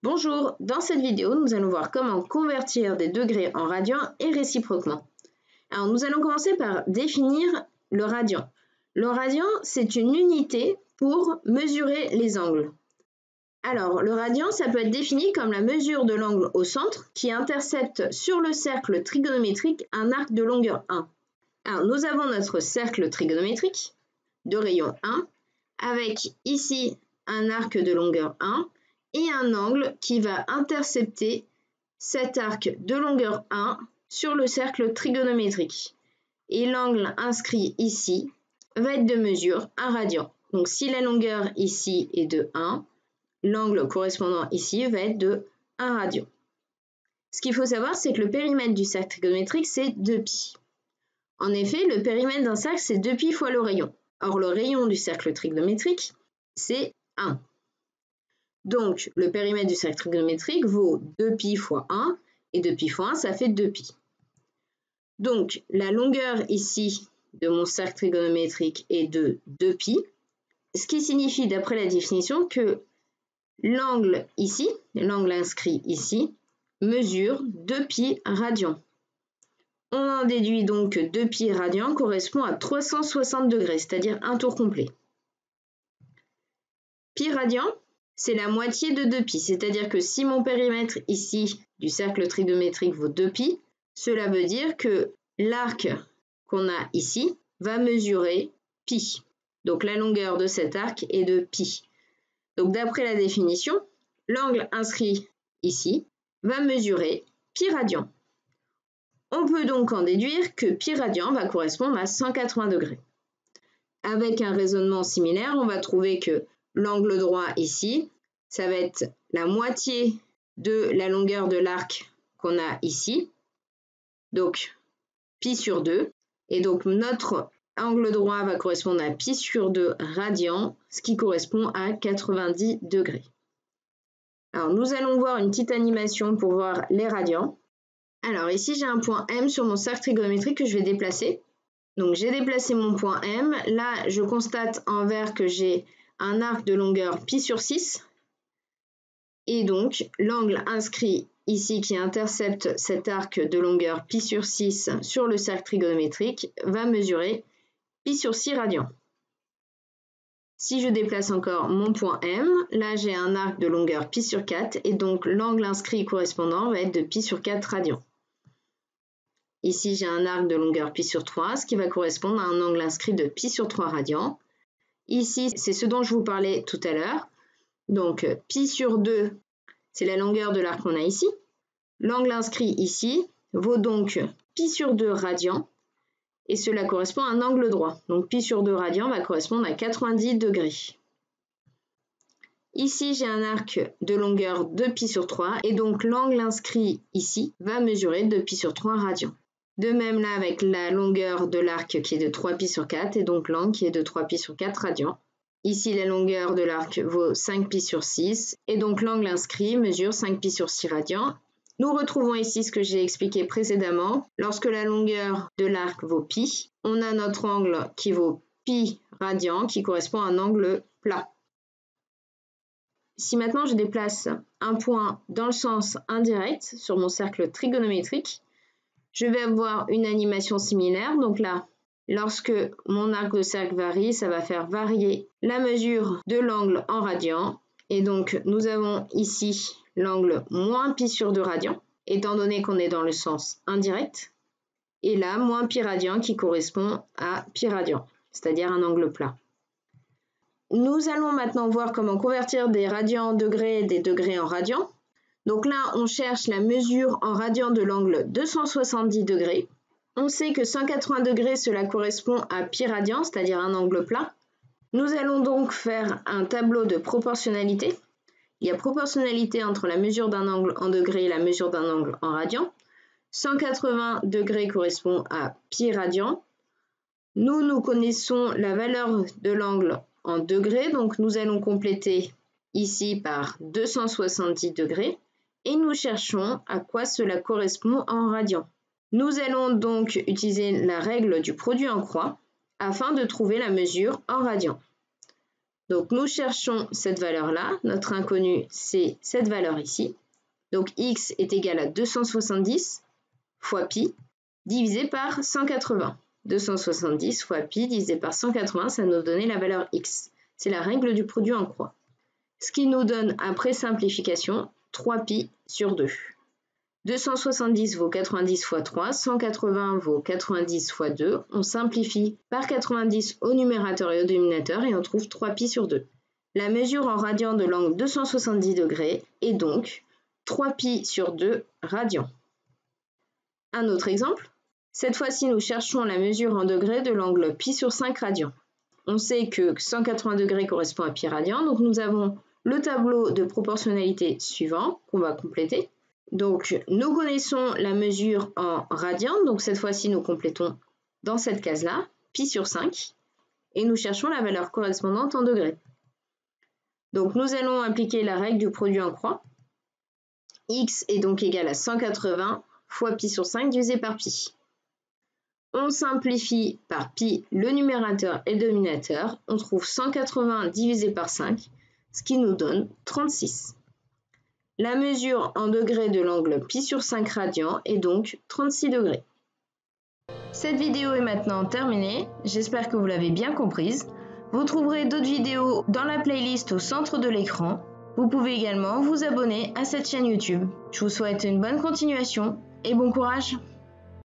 Bonjour, dans cette vidéo, nous allons voir comment convertir des degrés en radians et réciproquement. Alors, nous allons commencer par définir le radian. Le radian, c'est une unité pour mesurer les angles. Alors, le radian, ça peut être défini comme la mesure de l'angle au centre qui intercepte sur le cercle trigonométrique un arc de longueur 1. Alors, nous avons notre cercle trigonométrique de rayon 1 avec ici un arc de longueur 1 et un angle qui va intercepter cet arc de longueur 1 sur le cercle trigonométrique. Et l'angle inscrit ici va être de mesure 1 radian. Donc si la longueur ici est de 1, l'angle correspondant ici va être de 1 radian. Ce qu'il faut savoir, c'est que le périmètre du cercle trigonométrique, c'est 2π. En effet, le périmètre d'un cercle, c'est 2π fois le rayon. Or, le rayon du cercle trigonométrique, c'est 1. Donc, le périmètre du cercle trigonométrique vaut 2π fois 1, et 2π fois 1, ça fait 2π. Donc, la longueur ici de mon cercle trigonométrique est de 2π, ce qui signifie, d'après la définition, que l'angle ici, l'angle inscrit ici, mesure 2π radians. On en déduit donc que 2π radians correspond à 360 degrés, c'est-à-dire un tour complet. Pi radian, c'est la moitié de 2π, c'est-à-dire que si mon périmètre ici du cercle trigonométrique vaut 2π, cela veut dire que l'arc qu'on a ici va mesurer π. Donc la longueur de cet arc est de π. Donc d'après la définition, l'angle inscrit ici va mesurer pi radian. On peut donc en déduire que pi radian va correspondre à 180 degrés. Avec un raisonnement similaire, on va trouver que l'angle droit ici, ça va être la moitié de la longueur de l'arc qu'on a ici, donc pi sur 2. Et donc notre angle droit va correspondre à pi sur 2 radians, ce qui correspond à 90 degrés. Alors nous allons voir une petite animation pour voir les radians. Alors ici j'ai un point M sur mon cercle trigonométrique que je vais déplacer. Donc j'ai déplacé mon point M. Là je constate en vert que j'ai un arc de longueur pi sur 6. Et donc l'angle inscrit ici qui intercepte cet arc de longueur pi sur 6 sur le cercle trigonométrique va mesurer pi sur 6 radians. Si je déplace encore mon point M, là j'ai un arc de longueur pi sur 4 et donc l'angle inscrit correspondant va être de pi sur 4 radians. Ici j'ai un arc de longueur pi sur 3, ce qui va correspondre à un angle inscrit de pi sur 3 radians. Ici c'est ce dont je vous parlais tout à l'heure. Donc pi sur 2, c'est la longueur de l'arc qu'on a ici. L'angle inscrit ici vaut donc pi sur 2 radians et cela correspond à un angle droit. Donc pi sur 2 radians va correspondre à 90 degrés. Ici j'ai un arc de longueur de pi sur 3 et donc l'angle inscrit ici va mesurer 2π sur 3 radians. De même là avec la longueur de l'arc qui est de 3π sur 4 et donc l'angle qui est de 3π sur 4 radians. Ici, la longueur de l'arc vaut 5π sur 6 et donc l'angle inscrit mesure 5π sur 6 radians. Nous retrouvons ici ce que j'ai expliqué précédemment. Lorsque la longueur de l'arc vaut π, on a notre angle qui vaut π radians qui correspond à un angle plat. Si maintenant je déplace un point dans le sens indirect sur mon cercle trigonométrique, je vais avoir une animation similaire. Donc là, lorsque mon arc de cercle varie, ça va faire varier la mesure de l'angle en radians. Et donc, nous avons ici l'angle moins pi sur 2 radians, étant donné qu'on est dans le sens indirect. Et là, moins pi radian qui correspond à pi radian, c'est-à-dire un angle plat. Nous allons maintenant voir comment convertir des radians en degrés et des degrés en radians. Donc là, on cherche la mesure en radians de l'angle 270 degrés. On sait que 180 degrés, cela correspond à pi radian, c'est-à-dire un angle plat. Nous allons donc faire un tableau de proportionnalité. Il y a proportionnalité entre la mesure d'un angle en degrés et la mesure d'un angle en radian. 180 degrés correspond à pi radian. Nous connaissons la valeur de l'angle en degrés, donc nous allons compléter ici par 270 degrés et nous cherchons à quoi cela correspond en radian. Nous allons donc utiliser la règle du produit en croix afin de trouver la mesure en radians. Donc nous cherchons cette valeur-là, notre inconnu c'est cette valeur ici. Donc x est égal à 270 fois pi divisé par 180. 270 fois pi divisé par 180, ça nous donnait la valeur x. C'est la règle du produit en croix. Ce qui nous donne, après simplification, 3pi sur 2. 270 vaut 90 fois 3, 180 vaut 90 fois 2. On simplifie par 90 au numérateur et au dénominateur et on trouve 3pi sur 2. La mesure en radians de l'angle 270 degrés est donc 3pi sur 2 radians. Un autre exemple. Cette fois-ci, nous cherchons la mesure en degrés de l'angle pi sur 5 radians. On sait que 180 degrés correspond à pi radian, donc nous avons le tableau de proportionnalité suivant qu'on va compléter. Donc, nous connaissons la mesure en radians, donc cette fois-ci, nous complétons dans cette case-là, pi sur 5, et nous cherchons la valeur correspondante en degrés. Donc, nous allons appliquer la règle du produit en croix. X est donc égal à 180 fois pi sur 5 divisé par pi. On simplifie par pi le numérateur et le dénominateur. On trouve 180 divisé par 5, ce qui nous donne 36. La mesure en degrés de l'angle pi sur 5 radians est donc 36 degrés. Cette vidéo est maintenant terminée, j'espère que vous l'avez bien comprise. Vous trouverez d'autres vidéos dans la playlist au centre de l'écran. Vous pouvez également vous abonner à cette chaîne YouTube. Je vous souhaite une bonne continuation et bon courage!